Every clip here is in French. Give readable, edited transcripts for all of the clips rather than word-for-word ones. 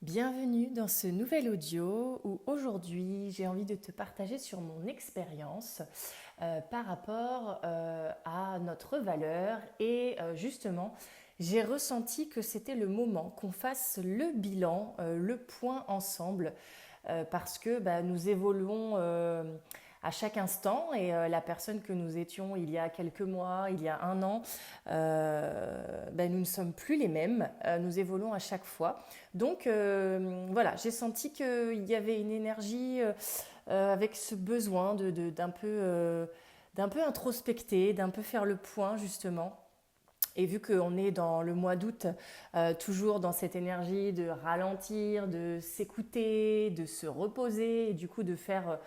Bienvenue dans ce nouvel audio où aujourd'hui j'ai envie de te partager sur mon expérience par rapport à notre valeur et justement j'ai ressenti que c'était le moment qu'on fasse le bilan, le point ensemble parce que nous évoluons à chaque instant et la personne que nous étions il y a quelques mois, il y a un an, nous ne sommes plus les mêmes, nous évoluons à chaque fois. Donc voilà, j'ai senti qu'il y avait une énergie avec ce besoin d'un peu introspecter, d'un peu faire le point justement. Et vu qu'on est dans le mois d'août, toujours dans cette énergie de ralentir, de s'écouter, de se reposer, et du coup de faire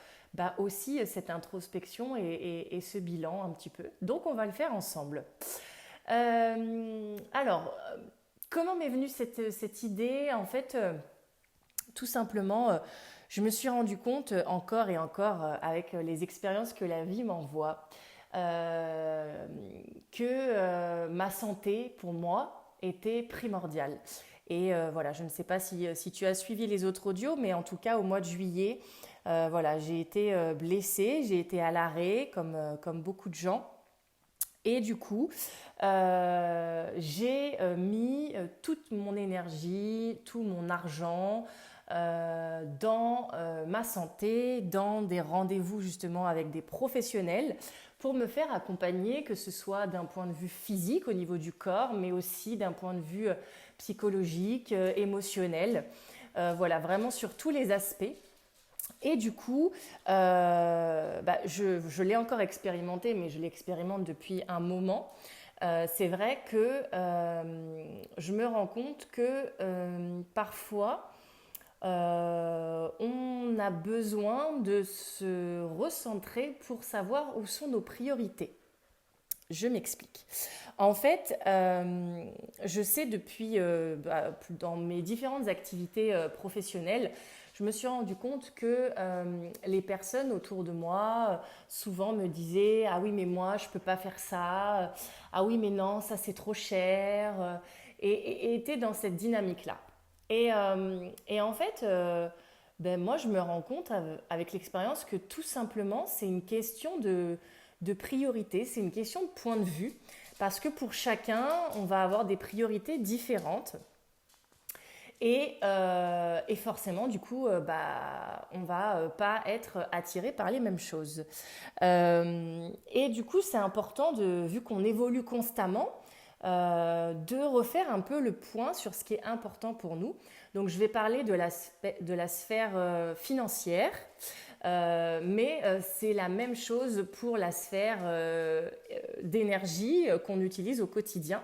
aussi cette introspection et ce bilan un petit peu. Donc on va le faire ensemble. Alors, comment m'est venue cette idée? En fait, tout simplement, je me suis rendu compte encore et encore avec les expériences que la vie m'envoie euh, que ma santé pour moi était primordiale. Et voilà, je ne sais pas si tu as suivi les autres audios, mais en tout cas au mois de juillet, voilà, j'ai été blessée, j'ai été à l'arrêt comme beaucoup de gens. Et du coup, j'ai mis toute mon énergie, tout mon argent dans ma santé, dans des rendez-vous justement avec des professionnels pour me faire accompagner, que ce soit d'un point de vue physique au niveau du corps, mais aussi d'un point de vue psychologique, émotionnel. Voilà, vraiment sur tous les aspects. Et du coup, je l'ai encore expérimenté, mais je l'expérimente depuis un moment. C'est vrai que je me rends compte que parfois, on a besoin de se recentrer pour savoir où sont nos priorités. Je m'explique. En fait, je sais depuis, dans mes différentes activités professionnelles, je me suis rendu compte que les personnes autour de moi souvent me disaient: ah oui mais moi je peux pas faire ça, ah oui mais non ça c'est trop cher, et étaient dans cette dynamique là. Et en fait, moi je me rends compte avec l'expérience que tout simplement c'est une question de priorité, c'est une question de point de vue, parce que pour chacun on va avoir des priorités différentes. Et forcément, du coup, on va pas être attiré par les mêmes choses. Et du coup, c'est important, vu qu'on évolue constamment, de refaire un peu le point sur ce qui est important pour nous. Donc, je vais parler de la sphère financière, mais c'est la même chose pour la sphère d'énergie qu'on utilise au quotidien.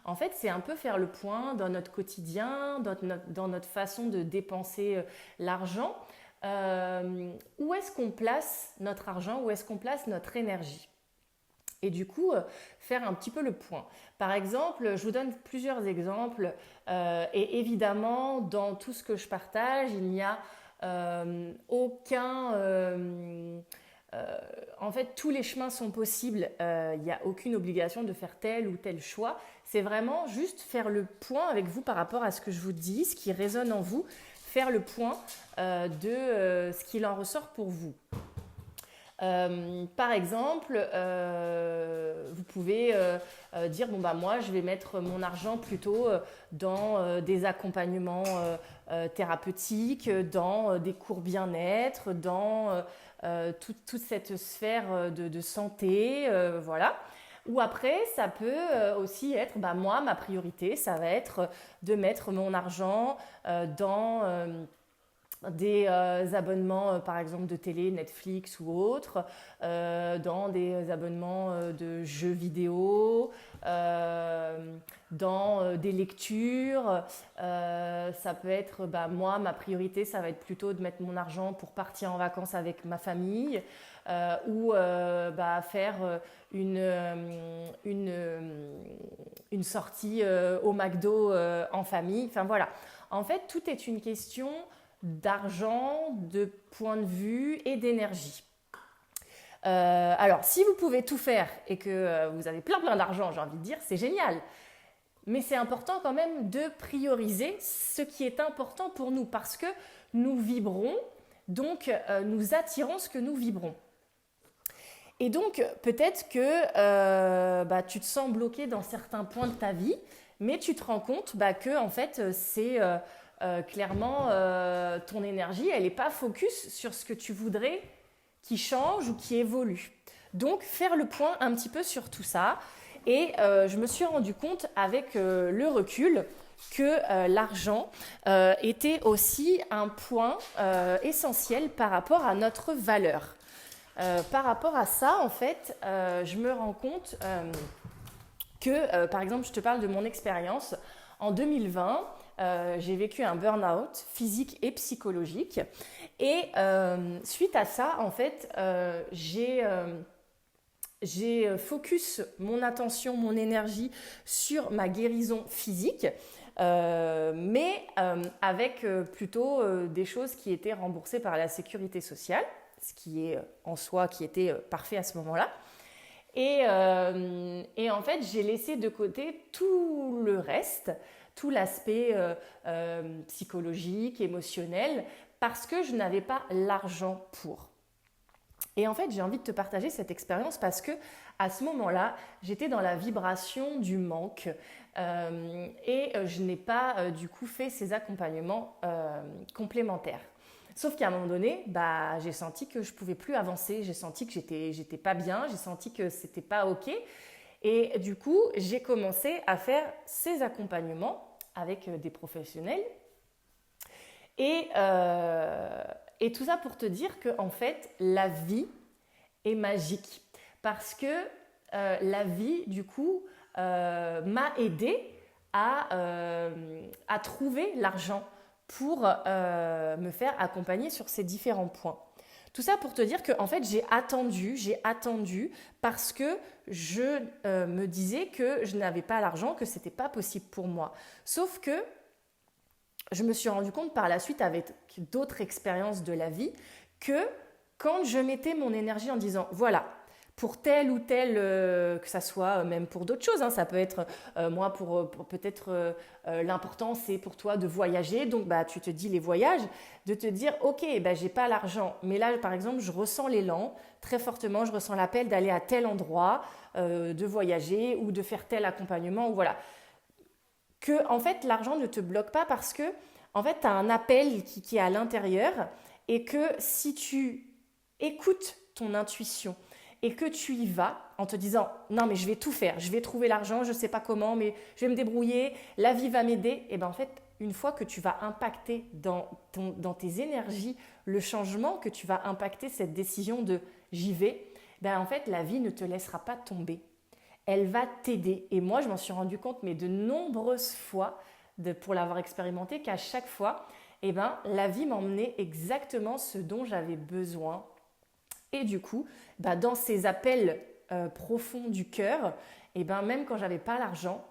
En fait, c'est un peu faire le point dans notre quotidien, dans notre façon de dépenser l'argent. Où est-ce qu'on place notre argent? Où est-ce qu'on place notre énergie? Et du coup, faire un petit peu le point. Par exemple, je vous donne plusieurs exemples. Et évidemment, dans tout ce que je partage, il n'y a aucun... en fait, tous les chemins sont possibles. Il n'y a aucune obligation de faire tel ou tel choix. C'est vraiment juste faire le point avec vous par rapport à ce que je vous dis, ce qui résonne en vous, faire le point de ce qu'il en ressort pour vous. Par exemple, vous pouvez dire bon bah moi je vais mettre mon argent plutôt dans des accompagnements thérapeutiques, dans des cours bien-être, dans toute cette sphère de santé, voilà. Ou après, ça peut aussi être, moi, ma priorité, ça va être de mettre mon argent dans des abonnements, par exemple, de télé, Netflix ou autres, dans des abonnements de jeux vidéo, dans des lectures. Ça peut être, moi, ma priorité, ça va être plutôt de mettre mon argent pour partir en vacances avec ma famille, ou faire une sortie au McDo en famille. Enfin voilà. En fait, tout est une question d'argent, de point de vue et d'énergie. Alors, si vous pouvez tout faire et que vous avez plein d'argent, j'ai envie de dire, c'est génial. mais c'est important quand même de prioriser ce qui est important pour nous parce que nous vibrons, donc nous attirons ce que nous vibrons. Et donc peut-être que tu te sens bloqué dans certains points de ta vie, mais tu te rends compte que en fait c'est clairement ton énergie, elle n'est pas focus sur ce que tu voudrais qui change ou qui évolue. Donc faire le point un petit peu sur tout ça. Et je me suis rendu compte avec le recul que l'argent était aussi un point essentiel par rapport à notre valeur. Par rapport à ça, en fait, je me rends compte que, par exemple, je te parle de mon expérience. En 2020, j'ai vécu un burn-out physique et psychologique. Et suite à ça, en fait, j'ai focus mon attention, mon énergie sur ma guérison physique, mais avec plutôt des choses qui étaient remboursées par la sécurité sociale, ce qui est en soi qui était parfait à ce moment-là. Et en fait, j'ai laissé de côté tout le reste, tout l'aspect psychologique, émotionnel, parce que je n'avais pas l'argent pour. Et en fait, j'ai envie de te partager cette expérience parce que à ce moment-là, j'étais dans la vibration du manque et je n'ai pas du coup fait ces accompagnements complémentaires. Sauf qu'à un moment donné, j'ai senti que je ne pouvais plus avancer, j'ai senti que j'étais pas bien, j'ai senti que c'était pas OK. Et du coup, j'ai commencé à faire ces accompagnements avec des professionnels. Et tout ça pour te dire que en fait, la vie est magique. Parce que la vie, du coup, m'a aidée à trouver l'argent pour me faire accompagner sur ces différents points. Tout ça pour te dire que en fait, j'ai attendu parce que je me disais que je n'avais pas l'argent, que ce n'était pas possible pour moi. Sauf que je me suis rendu compte par la suite avec d'autres expériences de la vie que quand je mettais mon énergie en disant voilà, pour tel ou tel, que ça soit même pour d'autres choses, ça peut être moi pour peut-être l'important c'est pour toi de voyager, donc tu te dis les voyages, de te dire ok, j'ai pas l'argent, mais là par exemple je ressens l'élan très fortement, je ressens l'appel d'aller à tel endroit, de voyager ou de faire tel accompagnement ou voilà. Que en fait l'argent ne te bloque pas parce que en fait tu as un appel qui est à l'intérieur et que si tu écoutes ton intuition et que tu y vas en te disant non mais je vais tout faire, je vais trouver l'argent, je ne sais pas comment mais je vais me débrouiller, la vie va m'aider, et en fait une fois que tu vas impacter dans tes énergies le changement, que tu vas impacter cette décision de j'y vais, en fait la vie ne te laissera pas tomber. Elle va t'aider. Et moi, je m'en suis rendu compte, mais de nombreuses fois, pour l'avoir expérimenté, qu'à chaque fois, la vie m'emmenait exactement ce dont j'avais besoin. Et du coup, dans ces appels profonds du cœur, même quand j'avais pas l'argent,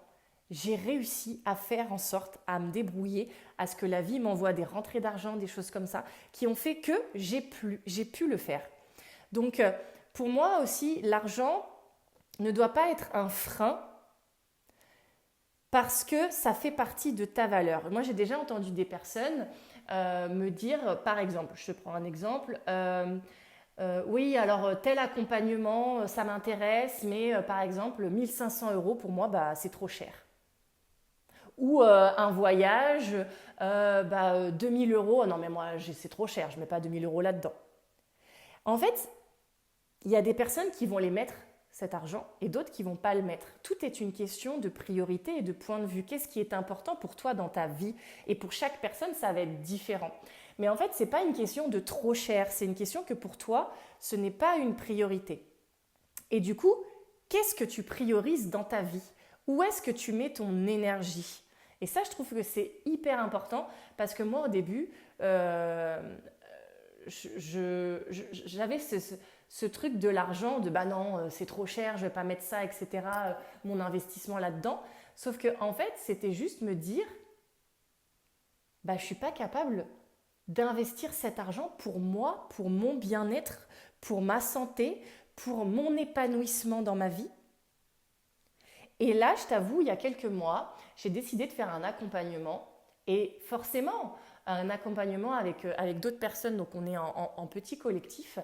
j'ai réussi à faire en sorte, à me débrouiller, à ce que la vie m'envoie des rentrées d'argent, des choses comme ça, qui ont fait que j'ai pu le faire. Donc, pour moi aussi, l'argent ne doit pas être un frein parce que ça fait partie de ta valeur. Moi, j'ai déjà entendu des personnes me dire, par exemple, je te prends un exemple, oui, alors tel accompagnement, ça m'intéresse, mais par exemple, 1500 € pour moi, c'est trop cher. Ou un voyage, 2000 €, non mais moi, c'est trop cher, je ne mets pas 2000 € là-dedans. En fait, il y a des personnes qui vont les mettre cet argent et d'autres qui ne vont pas le mettre. Tout est une question de priorité et de point de vue. Qu'est-ce qui est important pour toi dans ta vie? Et pour chaque personne, ça va être différent. Mais en fait, ce n'est pas une question de trop cher, c'est une question que pour toi, ce n'est pas une priorité. Et du coup, qu'est-ce que tu priorises dans ta vie? Où est-ce que tu mets ton énergie? Et ça, je trouve que c'est hyper important parce que moi, au début, j'avais ce truc de l'argent, de non, c'est trop cher, je ne vais pas mettre ça, etc., mon investissement là-dedans. Sauf que en fait, c'était juste me dire, je ne suis pas capable d'investir cet argent pour moi, pour mon bien-être, pour ma santé, pour mon épanouissement dans ma vie. Et là, je t'avoue, il y a quelques mois, j'ai décidé de faire un accompagnement. Et forcément, un accompagnement avec d'autres personnes, donc on est en petit collectif.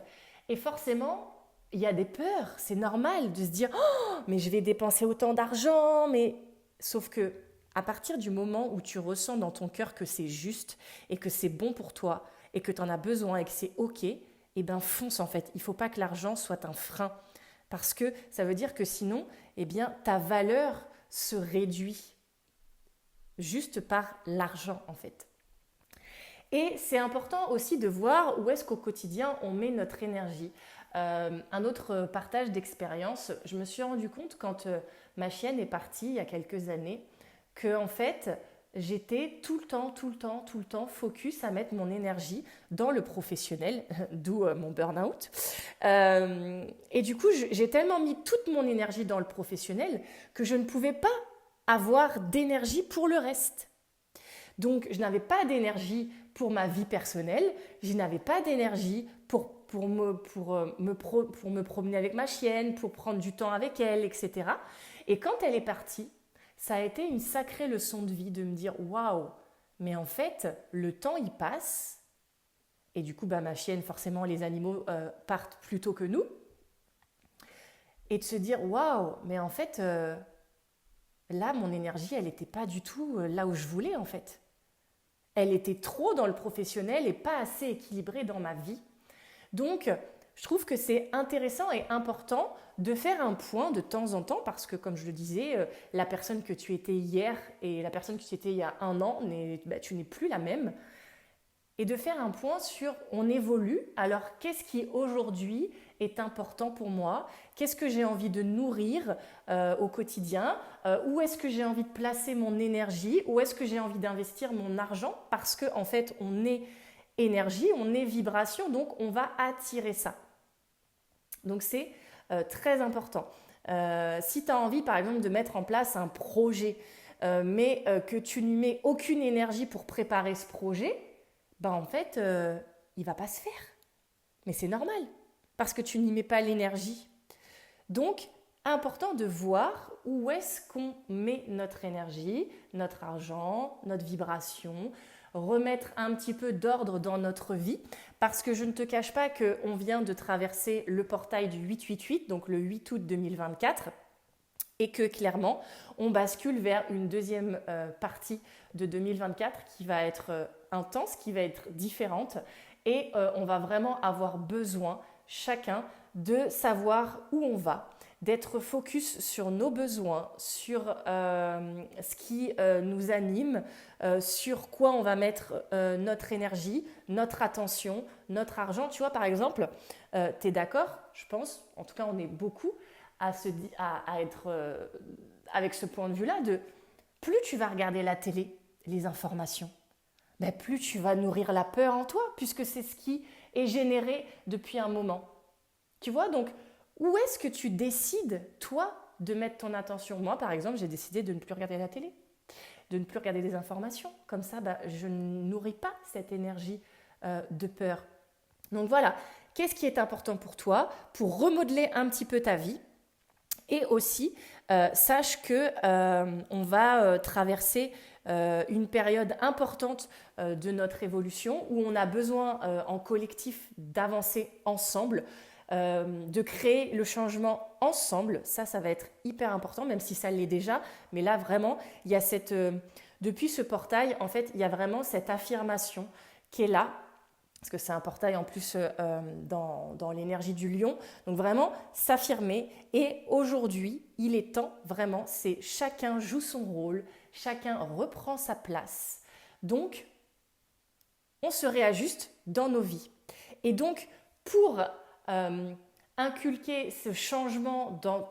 Et forcément, il y a des peurs. C'est normal de se dire, oh, mais je vais dépenser autant d'argent. Mais sauf que à partir du moment où tu ressens dans ton cœur que c'est juste et que c'est bon pour toi et que tu en as besoin et que c'est OK, eh ben fonce en fait. Il ne faut pas que l'argent soit un frein. Parce que ça veut dire que sinon, eh bien, ta valeur se réduit juste par l'argent en fait. Et c'est important aussi de voir où est-ce qu'au quotidien on met notre énergie. Un autre partage d'expérience, je me suis rendu compte quand ma chienne est partie il y a quelques années que en fait j'étais tout le temps focus à mettre mon énergie dans le professionnel, d'où mon burn-out. Et du coup, j'ai tellement mis toute mon énergie dans le professionnel que je ne pouvais pas avoir d'énergie pour le reste. Donc, je n'avais pas d'énergie pour ma vie personnelle, je n'avais pas d'énergie pour me promener avec ma chienne, pour prendre du temps avec elle, etc. Et quand elle est partie, ça a été une sacrée leçon de vie de me dire waouh, mais en fait, le temps il passe. Et du coup, ma chienne, forcément, les animaux partent plus tôt que nous. Et de se dire waouh, mais en fait, là, mon énergie, elle n'était pas du tout là où je voulais en fait. Elle était trop dans le professionnel et pas assez équilibrée dans ma vie. Donc, je trouve que c'est intéressant et important de faire un point de temps en temps parce que, comme je le disais, la personne que tu étais hier et la personne que tu étais il y a un an, tu n'es plus la même. Et de faire un point sur on évolue, alors qu'est-ce qui aujourd'hui est important pour moi, qu'est-ce que j'ai envie de nourrir au quotidien, où est-ce que j'ai envie de placer mon énergie, où est-ce que j'ai envie d'investir mon argent, parce qu'en fait on est énergie, on est vibration, donc on va attirer ça. Donc c'est très important. Si tu as envie par exemple de mettre en place un projet, mais que tu n'y mets aucune énergie pour préparer ce projet, en fait, il ne va pas se faire. Mais c'est normal, parce que tu n'y mets pas l'énergie. Donc, important de voir où est-ce qu'on met notre énergie, notre argent, notre vibration, remettre un petit peu d'ordre dans notre vie, parce que je ne te cache pas qu'on vient de traverser le portail du 888, donc le 8 août 2024, et que clairement, on bascule vers une deuxième partie de 2024 qui va être intense, qui va être différente et on va vraiment avoir besoin chacun de savoir où on va, d'être focus sur nos besoins, sur ce qui nous anime, sur quoi on va mettre notre énergie, notre attention, notre argent. Tu vois, par exemple, tu es d'accord, je pense, en tout cas on est beaucoup, à être avec ce point de vue-là de plus tu vas regarder la télé, les informations, plus tu vas nourrir la peur en toi, puisque c'est ce qui est généré depuis un moment. Tu vois, donc, où est-ce que tu décides, toi, de mettre ton attention ? Moi, par exemple, j'ai décidé de ne plus regarder la télé, de ne plus regarder des informations. Comme ça, je ne nourris pas cette énergie de peur. Donc voilà, qu'est-ce qui est important pour toi pour remodeler un petit peu ta vie ? Et aussi, sache que on va traverser une période importante de notre évolution où on a besoin en collectif d'avancer ensemble, de créer le changement ensemble. Ça va être hyper important, même si ça l'est déjà. Mais là, vraiment, il y a depuis ce portail, en fait, il y a vraiment cette affirmation qui est là. Parce que c'est un portail en plus dans l'énergie du lion. Donc vraiment, s'affirmer. Et aujourd'hui, il est temps, vraiment, c'est chacun joue son rôle, chacun reprend sa place. Donc, on se réajuste dans nos vies. Et donc, pour inculquer ce changement dans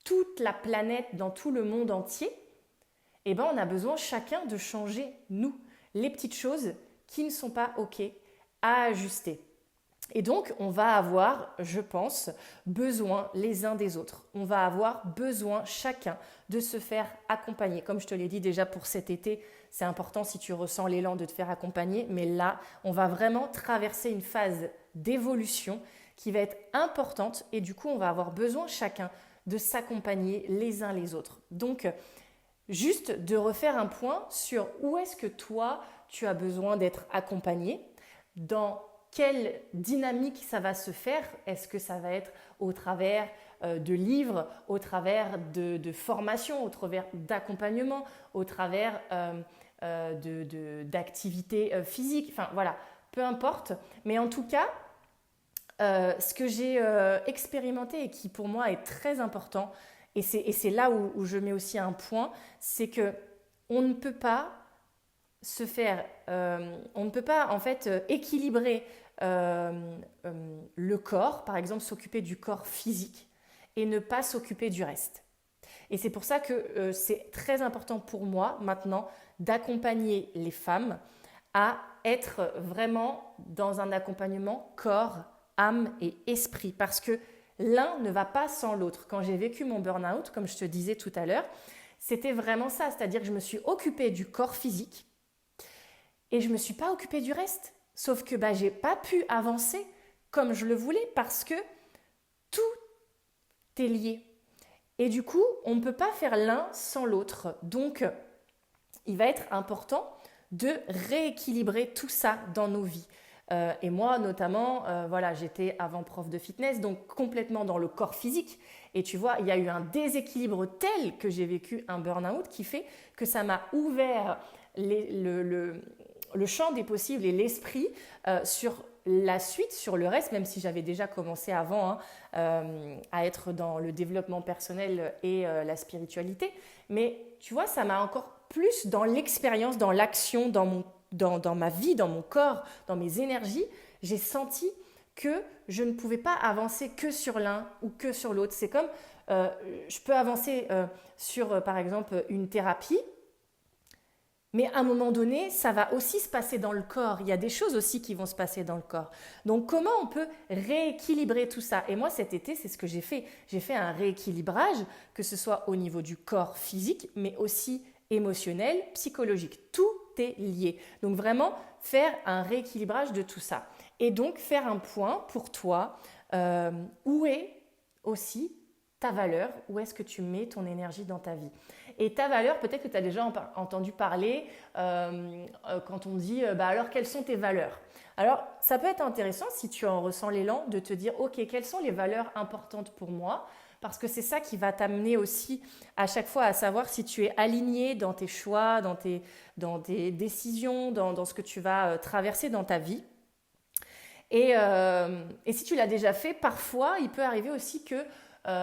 toute la planète, dans tout le monde entier, on a besoin chacun de changer, nous, les petites choses qui ne sont pas OK, à ajuster. Et donc, on va avoir, je pense, besoin les uns des autres. On va avoir besoin chacun de se faire accompagner. Comme je te l'ai dit déjà pour cet été, c'est important si tu ressens l'élan de te faire accompagner. Mais là, on va vraiment traverser une phase d'évolution qui va être importante. Et du coup, on va avoir besoin chacun de s'accompagner les uns les autres. Donc, juste de refaire un point sur où est-ce que toi, tu as besoin d'être accompagné, dans quelle dynamique ça va se faire. Est-ce que ça va être au travers de livres, au travers de formations, au travers d'accompagnement, au travers d'activités physiques, enfin voilà, peu importe. Mais en tout cas, ce que j'ai expérimenté et qui pour moi est très important, et c'est là où je mets aussi un point, c'est que on ne peut pas on ne peut pas en fait équilibrer le corps, par exemple s'occuper du corps physique et ne pas s'occuper du reste. Et c'est pour ça que c'est très important pour moi maintenant d'accompagner les femmes à être vraiment dans un accompagnement corps, âme et esprit, parce que l'un ne va pas sans l'autre. Quand j'ai vécu mon burn-out, comme je te disais tout à l'heure, c'était vraiment ça, c'est-à-dire que je me suis occupée du corps physique et je ne me suis pas occupée du reste. Sauf que je n'ai pas pu avancer comme je le voulais parce que tout est lié. Et du coup, on ne peut pas faire l'un sans l'autre. Donc, il va être important de rééquilibrer tout ça dans nos vies. Et moi, notamment, j'étais avant prof de fitness, donc complètement dans le corps physique. Et tu vois, il y a eu un déséquilibre tel que j'ai vécu un burn-out qui fait que ça m'a ouvert le champ des possibles et l'esprit sur la suite, sur le reste, même si j'avais déjà commencé avant à être dans le développement personnel et la spiritualité. Mais tu vois, ça m'a encore plus dans l'expérience, dans l'action, dans ma vie, dans mon corps, dans mes énergies. J'ai senti que je ne pouvais pas avancer que sur l'un ou que sur l'autre. C'est comme, je peux avancer sur, par exemple, une thérapie, mais à un moment donné, ça va aussi se passer dans le corps. Il y a des choses aussi qui vont se passer dans le corps. Donc, comment on peut rééquilibrer tout ça? Et moi, cet été, c'est ce que j'ai fait. J'ai fait un rééquilibrage, que ce soit au niveau du corps physique, mais aussi émotionnel, psychologique. Tout est lié. Donc, vraiment, faire un rééquilibrage de tout ça. Et donc, faire un point pour toi, où est aussi ta valeur, où est-ce que tu mets ton énergie dans ta vie. Et ta valeur, peut-être que tu as déjà entendu parler quand on dit alors quelles sont tes valeurs? Alors ça peut être intéressant si tu en ressens l'élan de te dire ok, quelles sont les valeurs importantes pour moi? Parce que c'est ça qui va t'amener aussi à chaque fois à savoir si tu es aligné dans tes choix, dans tes décisions, dans ce que tu vas traverser dans ta vie. Et si tu l'as déjà fait, parfois il peut arriver aussi que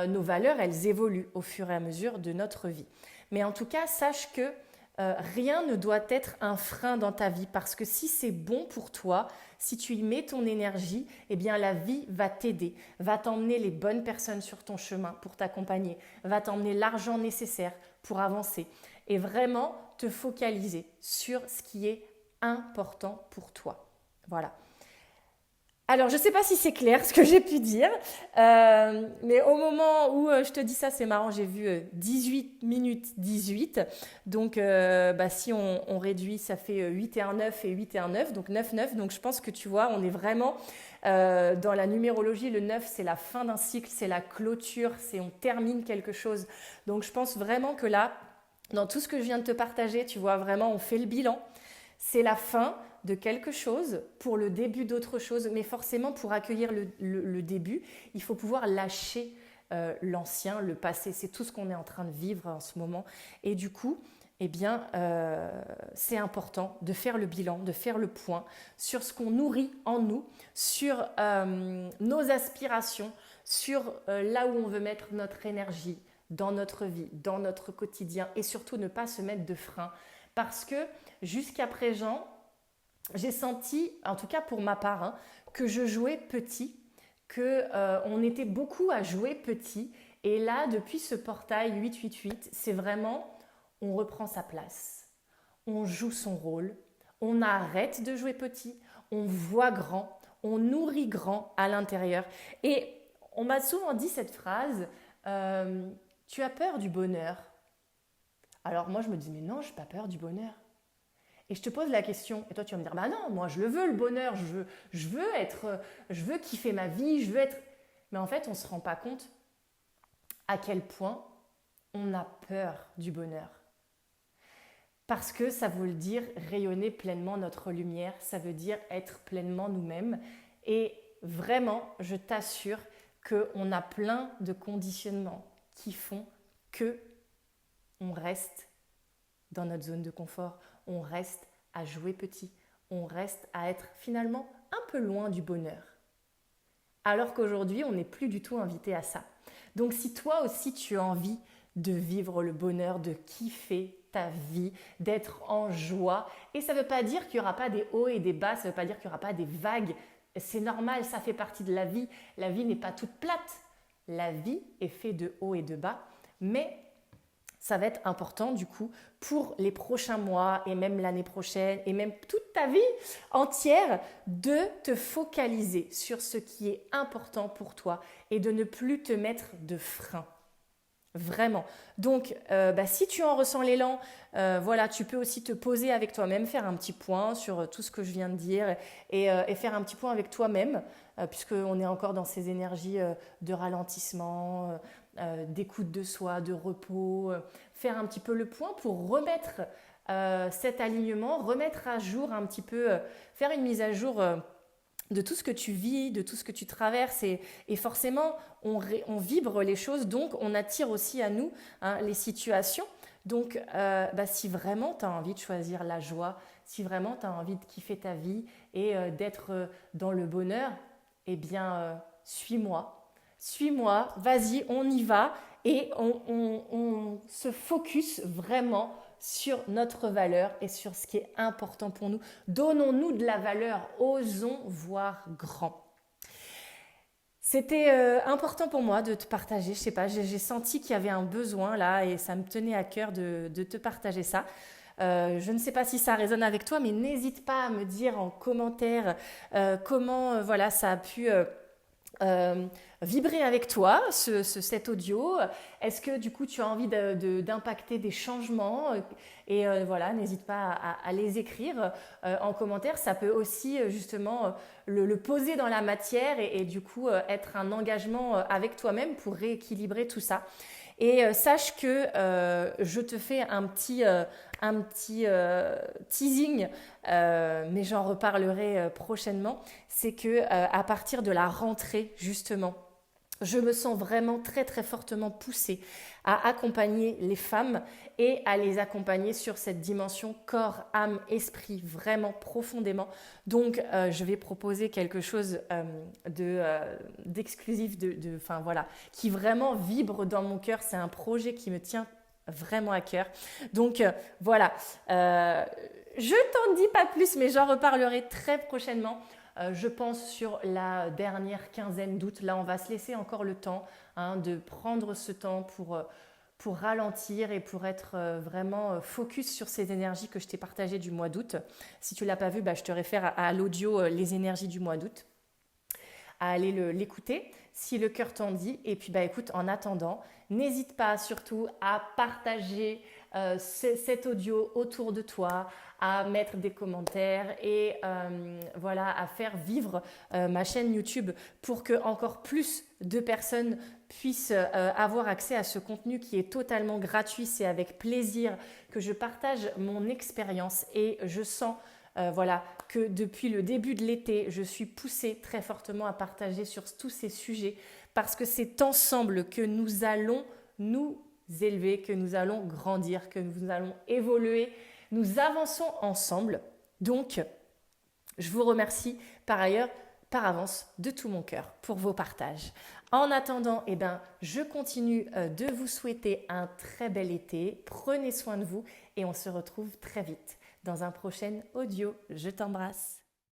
nos valeurs, elles évoluent au fur et à mesure de notre vie. Mais en tout cas, sache que rien ne doit être un frein dans ta vie parce que si c'est bon pour toi, si tu y mets ton énergie, eh bien la vie va t'aider, va t'emmener les bonnes personnes sur ton chemin pour t'accompagner, va t'emmener l'argent nécessaire pour avancer et vraiment te focaliser sur ce qui est important pour toi. Voilà. Alors, je ne sais pas si c'est clair ce que j'ai pu dire, mais au moment où je te dis ça, c'est marrant, j'ai vu 18 minutes 18. Donc, si on réduit, ça fait 8 et 1, 9 et 8 et 1, 9, donc 9, 9. Donc, je pense que tu vois, on est vraiment dans la numérologie. Le 9, c'est la fin d'un cycle, c'est la clôture, c'est on termine quelque chose. Donc, je pense vraiment que là, dans tout ce que je viens de te partager, tu vois, vraiment, on fait le bilan. C'est la fin de quelque chose pour le début d'autre chose, mais forcément pour accueillir le début, il faut pouvoir lâcher l'ancien, le passé. C'est tout ce qu'on est en train de vivre en ce moment. Et du coup, c'est important de faire le bilan, de faire le point sur ce qu'on nourrit en nous, sur nos aspirations, sur là où on veut mettre notre énergie dans notre vie, dans notre quotidien, et surtout ne pas se mettre de frein. Parce que jusqu'à présent, j'ai senti, en tout cas pour ma part, que je jouais petit, qu'on était beaucoup à jouer petit. Et là, depuis ce portail 888, c'est vraiment, on reprend sa place, on joue son rôle, on arrête de jouer petit, on voit grand, on nourrit grand à l'intérieur. Et on m'a souvent dit cette phrase, tu as peur du bonheur. Alors moi, je me dis, mais non, je n'ai pas peur du bonheur. Et je te pose la question, et toi tu vas me dire, bah non, moi je le veux le bonheur, je veux kiffer ma vie, je veux être... Mais en fait, on ne se rend pas compte à quel point on a peur du bonheur. Parce que ça veut dire rayonner pleinement notre lumière, ça veut dire être pleinement nous-mêmes. Et vraiment, je t'assure qu'on a plein de conditionnements qui font que on reste dans notre zone de confort, on reste à jouer petit, on reste à être finalement un peu loin du bonheur. Alors qu'aujourd'hui, on n'est plus du tout invité à ça. Donc si toi aussi tu as envie de vivre le bonheur, de kiffer ta vie, d'être en joie, et ça ne veut pas dire qu'il n'y aura pas des hauts et des bas, ça ne veut pas dire qu'il n'y aura pas des vagues, c'est normal, ça fait partie de la vie n'est pas toute plate, la vie est faite de hauts et de bas, mais ça va être important du coup pour les prochains mois et même l'année prochaine et même toute ta vie entière de te focaliser sur ce qui est important pour toi et de ne plus te mettre de frein. Vraiment. Donc, si tu en ressens l'élan, voilà, tu peux aussi te poser avec toi-même, faire un petit point sur tout ce que je viens de dire et faire un petit point avec toi-même, puisqu'on est encore dans ces énergies de ralentissement, d'écoute de soi, de repos, faire un petit peu le point pour remettre cet alignement, remettre à jour un petit peu, faire une mise à jour de tout ce que tu vis, de tout ce que tu traverses et forcément on vibre les choses, donc on attire aussi à nous les situations. Donc si vraiment tu as envie de choisir la joie, si vraiment tu as envie de kiffer ta vie et d'être dans le bonheur, eh bien suis-moi, vas-y, on y va et on se focus vraiment sur notre valeur et sur ce qui est important pour nous. Donnons-nous de la valeur, osons voir grand. C'était important pour moi de te partager, je sais pas, j'ai senti qu'il y avait un besoin là et ça me tenait à cœur de te partager ça. Je ne sais pas si ça résonne avec toi, mais n'hésite pas à me dire en commentaire comment voilà, ça a pu vibrer avec toi, cet audio. Est-ce que du coup tu as envie d'impacter des changements et voilà, n'hésite pas à les écrire en commentaire. Ça peut aussi justement le poser dans la matière et du coup être un engagement avec toi-même pour rééquilibrer tout ça. Et sache que je te fais un petit teasing, mais j'en reparlerai prochainement. C'est que à partir de la rentrée, justement, je me sens vraiment très très fortement poussée à accompagner les femmes et à les accompagner sur cette dimension corps, âme, esprit, vraiment profondément. Donc, je vais proposer quelque chose d'exclusif, voilà, qui vraiment vibre dans mon cœur. C'est un projet qui me tient vraiment à cœur. Donc, voilà, je t'en dis pas plus, mais j'en reparlerai très prochainement. Je pense sur la dernière quinzaine d'août. Là, on va se laisser encore le temps de prendre ce temps pour ralentir et pour être vraiment focus sur ces énergies que je t'ai partagées du mois d'août. Si tu ne l'as pas vu, je te réfère à l'audio Les énergies du mois d'août, à aller l'écouter si le cœur t'en dit. Et puis écoute, en attendant, n'hésite pas surtout à partager cet audio autour de toi, à mettre des commentaires et voilà, à faire vivre ma chaîne YouTube pour que encore plus de personnes puissent avoir accès à ce contenu qui est totalement gratuit. C'est avec plaisir que je partage mon expérience et je sens voilà, que depuis le début de l'été, je suis poussée très fortement à partager sur tous ces sujets parce que c'est ensemble que nous allons nous élever, que nous allons grandir, que nous allons évoluer. Nous avançons ensemble. Donc, je vous remercie par ailleurs, par avance, de tout mon cœur pour vos partages. En attendant, je continue de vous souhaiter un très bel été. Prenez soin de vous et on se retrouve très vite dans un prochain audio. Je t'embrasse.